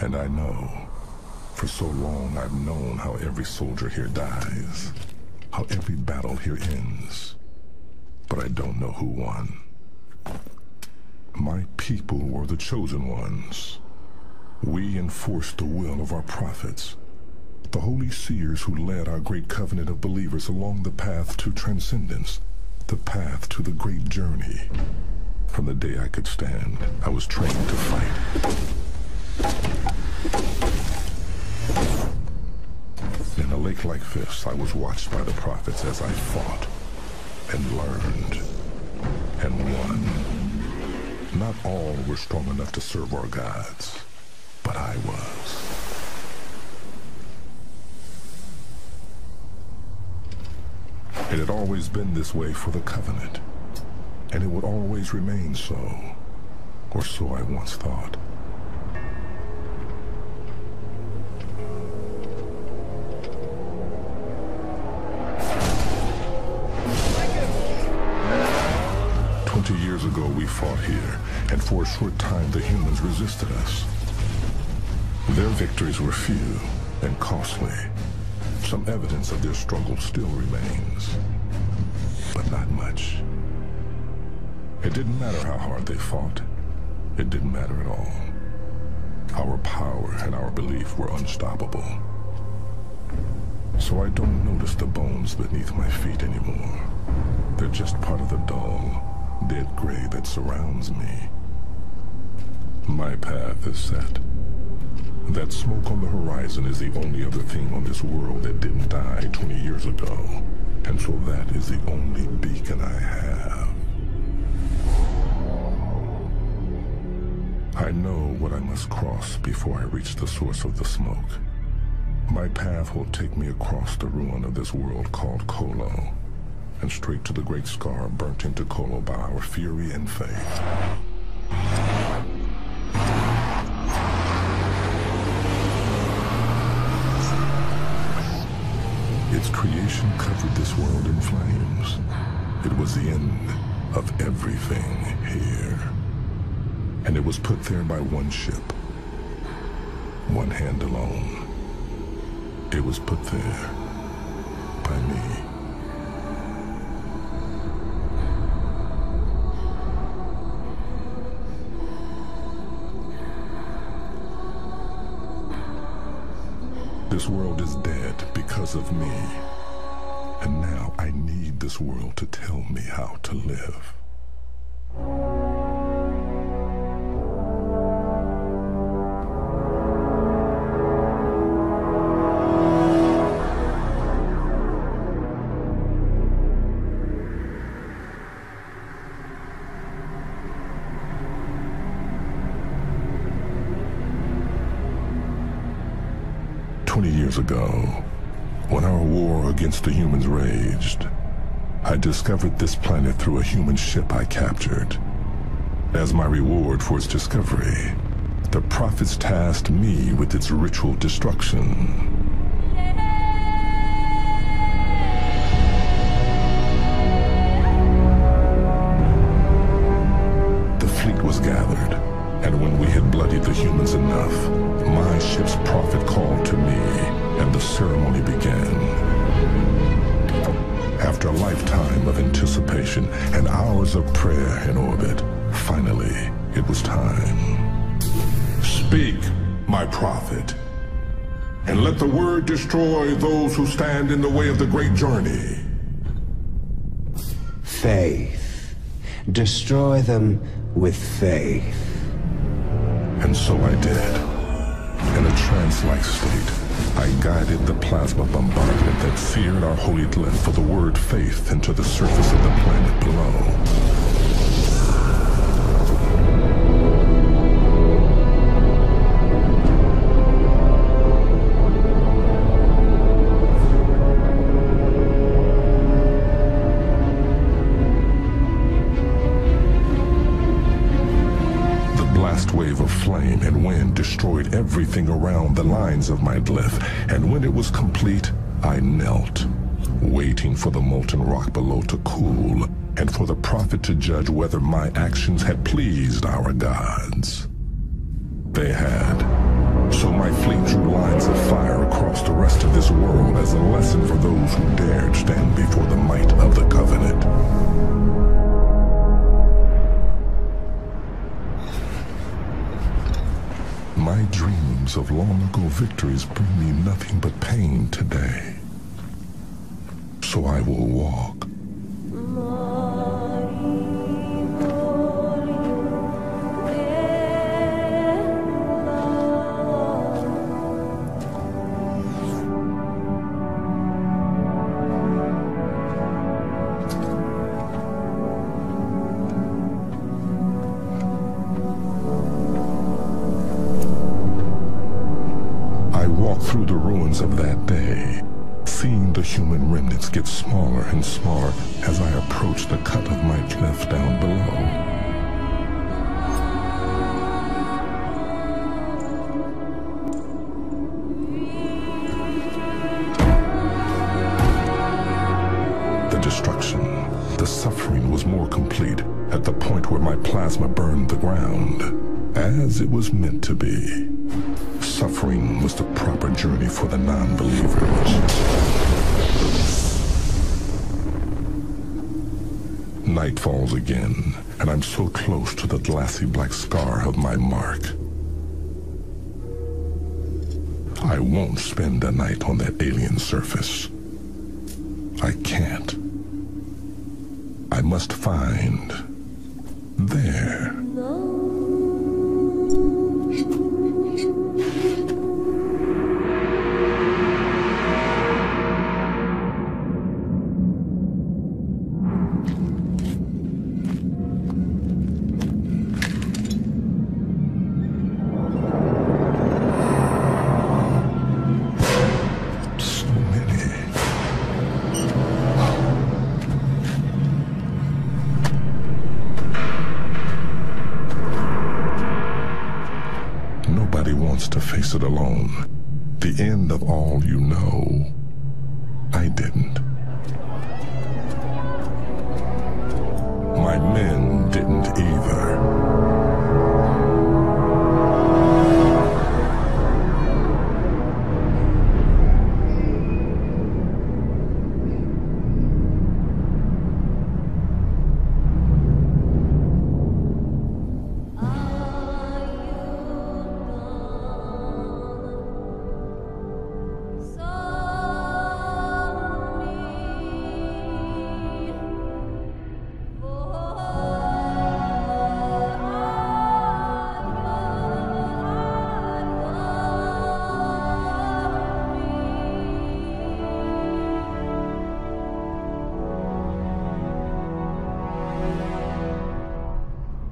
And I know, for so long I've known how every soldier here dies, how every battle here ends, but I don't know who won. My people were the chosen ones. We enforced the will of our prophets, the holy seers who led our great covenant of believers along the path to transcendence, the path to the great journey. From the day I could stand, I was trained to fight. In a lake like this, I was watched by the prophets as I fought and learned and won. Not all were strong enough to serve our gods, but I was. It had always been this way for the Covenant, and it would always remain so, or so I once thought. Years ago we fought here, and for a short time the humans resisted us. Their victories were few and costly. Some evidence of their struggle still remains, but not much. It didn't matter how hard they fought. It didn't matter at all. Our power and our belief were unstoppable. So I don't notice the bones beneath my feet anymore. They're just part of the dull, dead gray that surrounds me. My path is set. That smoke on the horizon is the only other thing on this world that didn't die 20 years ago. And so that is the only beacon I have. I know what I must cross before I reach the source of the smoke. My path will take me across the ruin of this world called Kolo, and straight to the great scar burnt into Kolo by our fury and faith. Its creation covered this world in flames. It was the end of everything here. And it was put there by one ship, one hand alone. It was put there by me. This world is dead because of me. And now I need this world to tell me how to live. Years ago, when our war against the humans raged, I discovered this planet through a human ship I captured. As my reward for its discovery, the prophets tasked me with its ritual destruction. The fleet was gathered, and when we had bloodied the humans enough, my ship's prophet called to me, and the ceremony began. After a lifetime of anticipation and hours of prayer in orbit, finally, it was time. Speak, my prophet, and let the word destroy those who stand in the way of the great journey. Faith. Destroy them with faith. And so I did. In a trance-like state, I guided the plasma bombardment that seared our holy glyph for the word faith into the surface of the planet below. Wave of flame and wind destroyed everything around the lines of my glyph, and when it was complete, I knelt, waiting for the molten rock below to cool, and for the prophet to judge whether my actions had pleased our gods. They had. fleet drew lines of fire across the rest of this world as a lesson for those who dared stand before the might of the Covenant. My dreams of long-ago victories bring me nothing but pain today. So I will walk. Through the ruins of that day, seeing the human remnants get smaller and smaller as I approach the cut of my cliff down below. The destruction, the suffering was more complete at the point where my plasma burned the ground, as it was meant to be. Suffering was the proper journey for the non-believers. Night falls again, and I'm so close to the glassy black scar of my mark. I won't spend the night on that alien surface. I can't. I must find there. To face it alone. The end of all you know. I didn't. My men didn't either.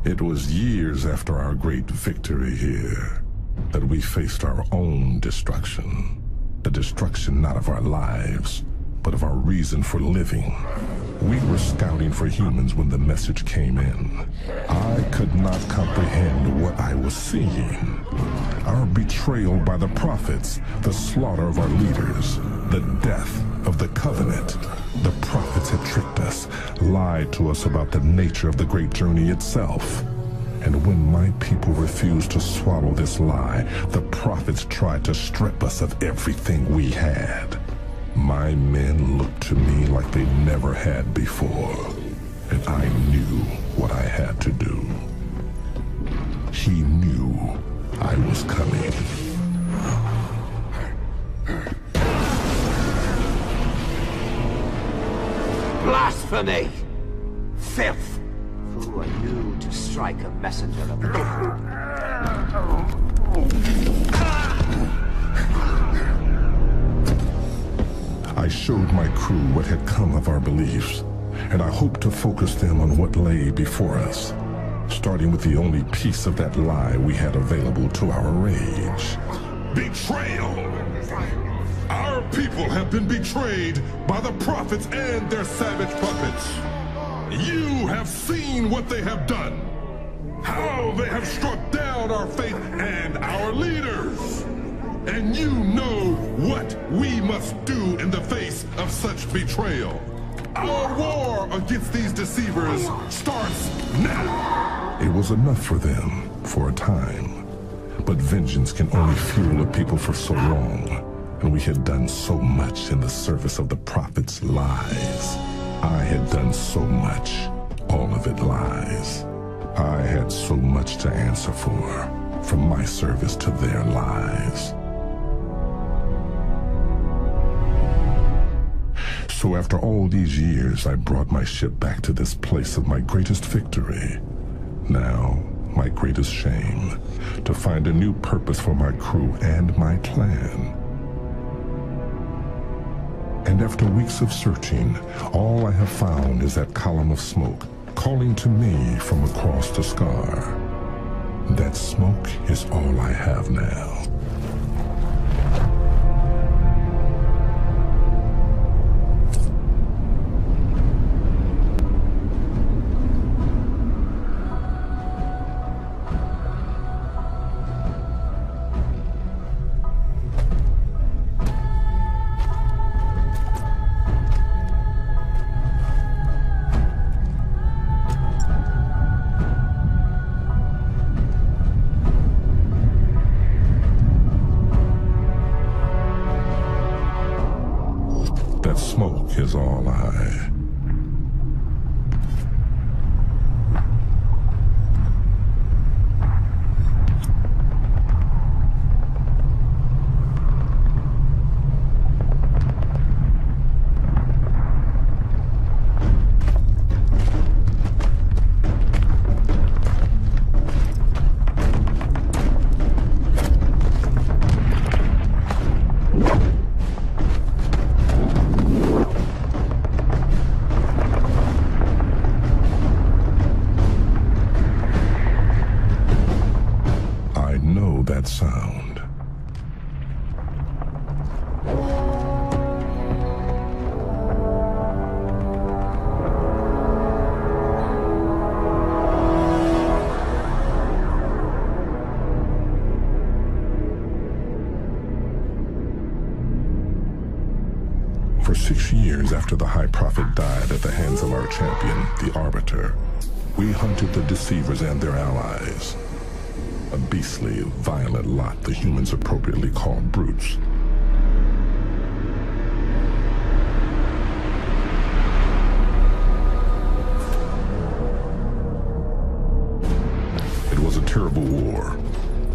It was years after our great victory here that we faced our own destruction. The destruction not of our lives, but of our reason for living. We were scouting for humans when the message came in. I could not comprehend what I was seeing. Our betrayal by the prophets, the slaughter of our leaders, the death of the Covenant. The prophets had tricked us, lied to us about the nature of the great journey itself. And when my people refused to swallow this lie, the prophets tried to strip us of everything we had. My men looked to me like they never had before, and I knew what I had to do. He knew I was coming. Blasphemy! Filth! Who are you to strike a messenger of God? I showed my crew what had come of our beliefs, and I hoped to focus them on what lay before us, starting with the only piece of that lie we had available to our rage. Betrayal! Our people have been betrayed by the prophets and their savage puppets. You have seen what they have done, how they have struck down our faith and our leaders. And you know what we must do in the face of such betrayal. Our war against these deceivers starts now. It was enough for them for a time. But vengeance can only fuel a people for so long. And we had done so much in the service of the Prophet's lies. I had done so much, all of it lies. I had so much to answer for, from my service to their lies. So after all these years, I brought my ship back to this place of my greatest victory. Now, my greatest shame, to find a new purpose for my crew and my clan. And after weeks of searching, all I have found is that column of smoke calling to me from across the scar. That smoke is all I have now. That smoke is all I... that sound. For 6 years after the High Prophet died at the hands of our champion, the Arbiter, we hunted the Deceivers and their allies. A beastly, violent lot the humans appropriately call brutes. It was a terrible war.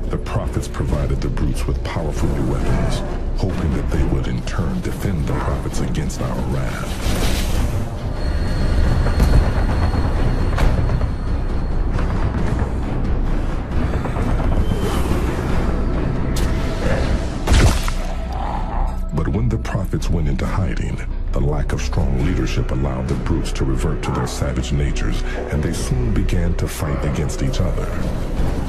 The Prophets provided the brutes with powerful new weapons, hoping that they would in turn defend the Prophets against our wrath. But when the Prophets went into hiding, the lack of strong leadership allowed the brutes to revert to their savage natures, and they soon began to fight against each other.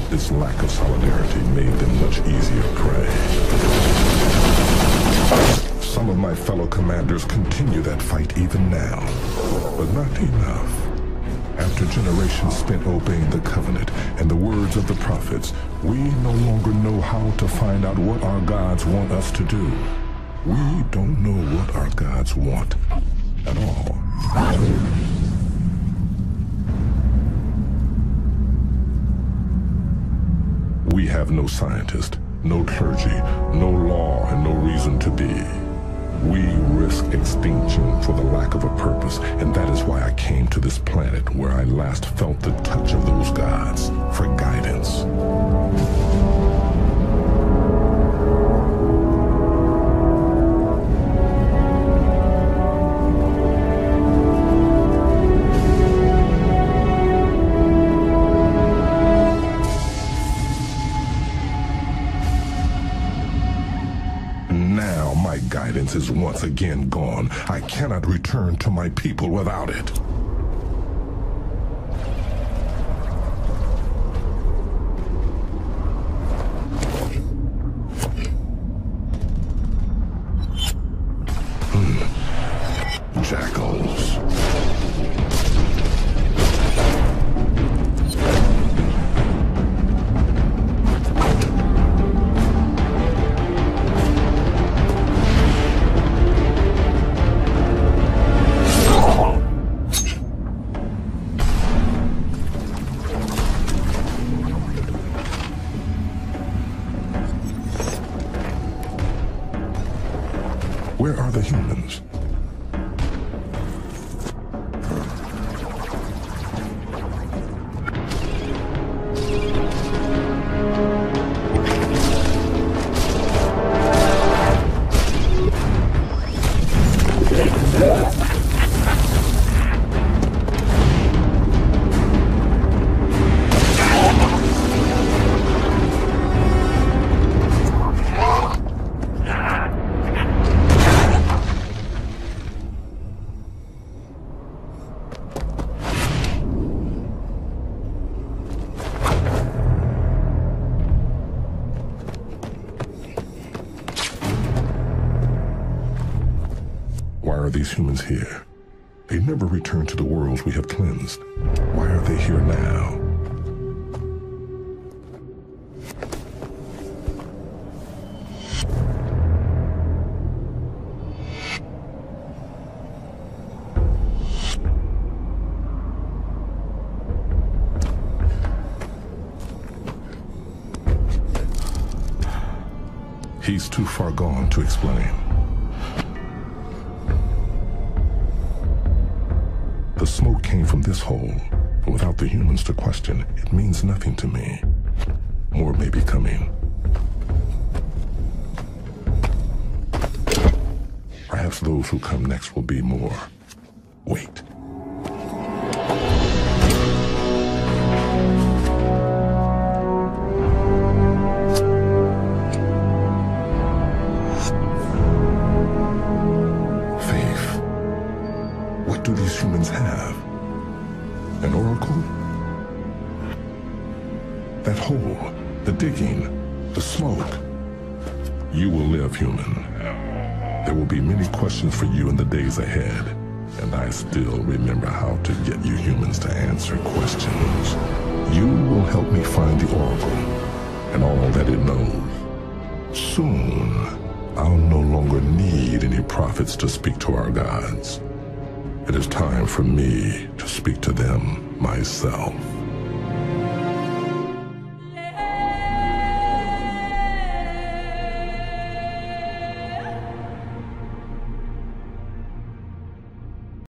This lack of solidarity made them much easier prey. Some of my fellow commanders continue that fight even now, but not enough. After generations spent obeying the covenant and the words of the prophets, we no longer know how to find out what our gods want us to do. We don't know what our gods want at all. We have no scientist, no clergy, no law, and no reason to be. We risk extinction for the lack of a purpose, and that is why I came to this planet where I last felt the touch of those gods, for guidance. Now my guidance is once again gone. I cannot return to my people without it. Jackals. Where are the humans? Why are these humans here? They never returned to the worlds we have cleansed. Why are they here now? He's too far gone to explain. The smoke came from this hole, but without the humans to question, it means nothing to me. More may be coming. Perhaps those who come next will be more. Wait. What do these humans have? An oracle? That hole, the digging, the smoke. You will live, human. There will be many questions for you in the days ahead, and I still remember how to get you humans to answer questions. You will help me find the oracle and all that it knows. Soon, I'll no longer need any prophets to speak to our gods. It is time for me to speak to them myself.